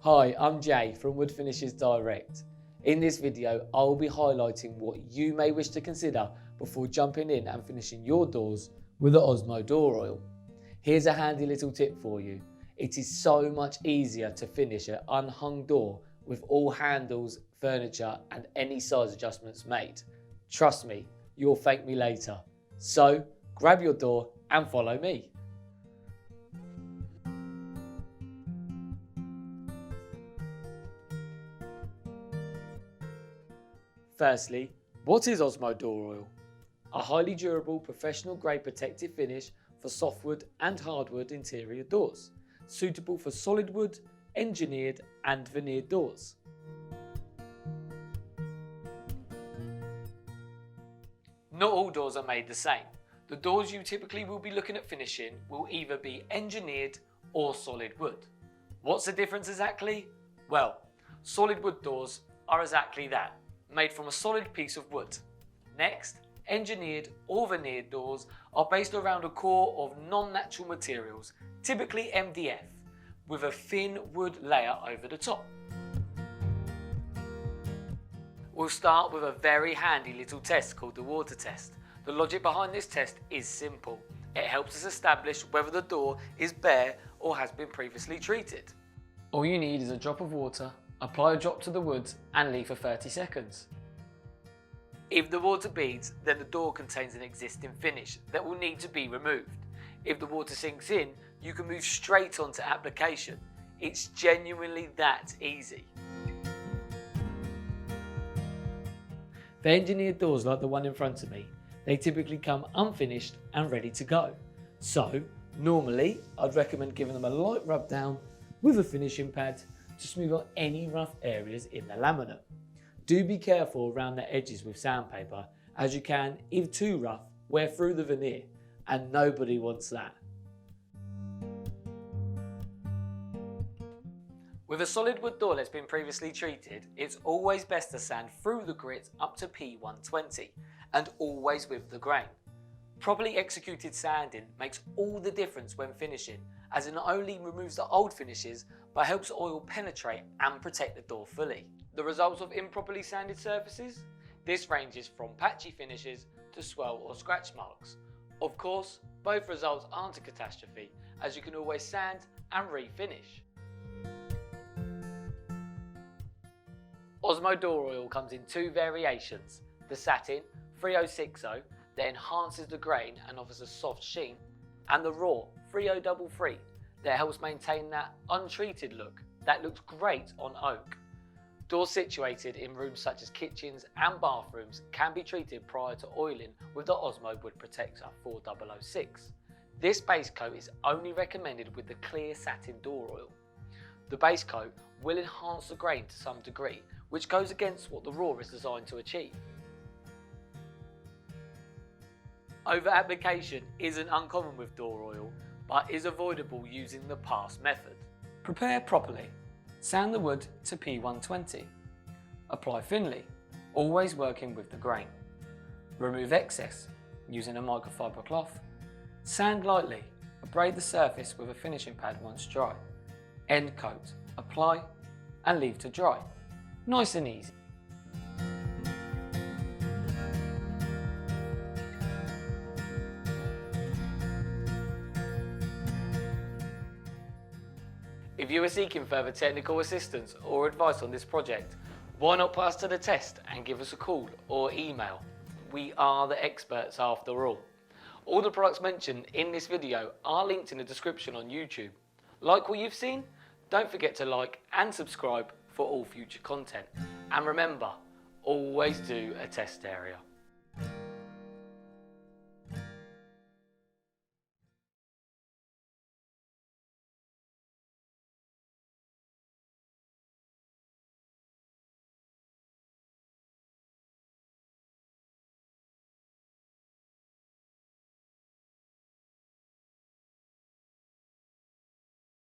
Hi, I'm Jay from Wood Finishes Direct. In this video, I will be highlighting what you may wish to consider before jumping in and finishing your doors with the Osmo Door Oil. Here's a handy little tip for you. It is so much easier to finish an unhung door with all handles, furniture and any size adjustments made. Trust me, you'll thank me later. So, grab your door and follow me. Firstly, what is Osmo Door Oil? A highly durable, professional grade protective finish for softwood and hardwood interior doors, suitable for solid wood, engineered and veneered doors. Not all doors are made the same. The doors you typically will be looking at finishing will either be engineered or solid wood. What's the difference exactly? Well, solid wood doors are exactly that, made from a solid piece of wood. Next, engineered or veneered doors are based around a core of non-natural materials, typically MDF, with a thin wood layer over the top. We'll start with a very handy little test called the water test. The logic behind this test is simple. It helps us establish whether the door is bare or has been previously treated. All you need is a drop of water, apply a drop to the wood and leave for 30 seconds. If the water beads, then the door contains an existing finish that will need to be removed. If the water sinks in, you can move straight on to application. It's genuinely that easy. For engineered doors like the one in front of me, they typically come unfinished and ready to go. So, normally, I'd recommend giving them a light rub down with a finishing pad to smooth out any rough areas in the laminate. Do be careful around the edges with sandpaper, as you can, if too rough, wear through the veneer, and nobody wants that. With a solid wood door that's been previously treated, it's always best to sand through the grit up to P120, and always with the grain. Properly executed sanding makes all the difference when finishing, as it not only removes the old finishes, but helps oil penetrate and protect the door fully. The results of improperly sanded surfaces? This ranges from patchy finishes to swirl or scratch marks. Of course, both results aren't a catastrophe, as you can always sand and refinish. Osmo Door Oil comes in two variations, the satin 3060 that enhances the grain and offers a soft sheen, and the raw 3033 that helps maintain that untreated look that looks great on oak. Doors situated in rooms such as kitchens and bathrooms can be treated prior to oiling with the Osmo Wood Protector 4006. This base coat is only recommended with the clear satin door oil. The base coat will enhance the grain to some degree, which goes against what the raw is designed to achieve. Over application isn't uncommon with door oil, but is avoidable using the pass method. Prepare properly. Sand the wood to P120. Apply thinly, always working with the grain. Remove excess using a microfiber cloth. Sand lightly, abrade the surface with a finishing pad once dry. End coat, apply and leave to dry. Nice and easy. If you are seeking further technical assistance or advice on this project, why not put us to the test and give us a call or email? We are the experts after all. All the products mentioned in this video are linked in the description on YouTube. Like what you've seen? Don't forget to like and subscribe for all future content. And remember, always do a test area.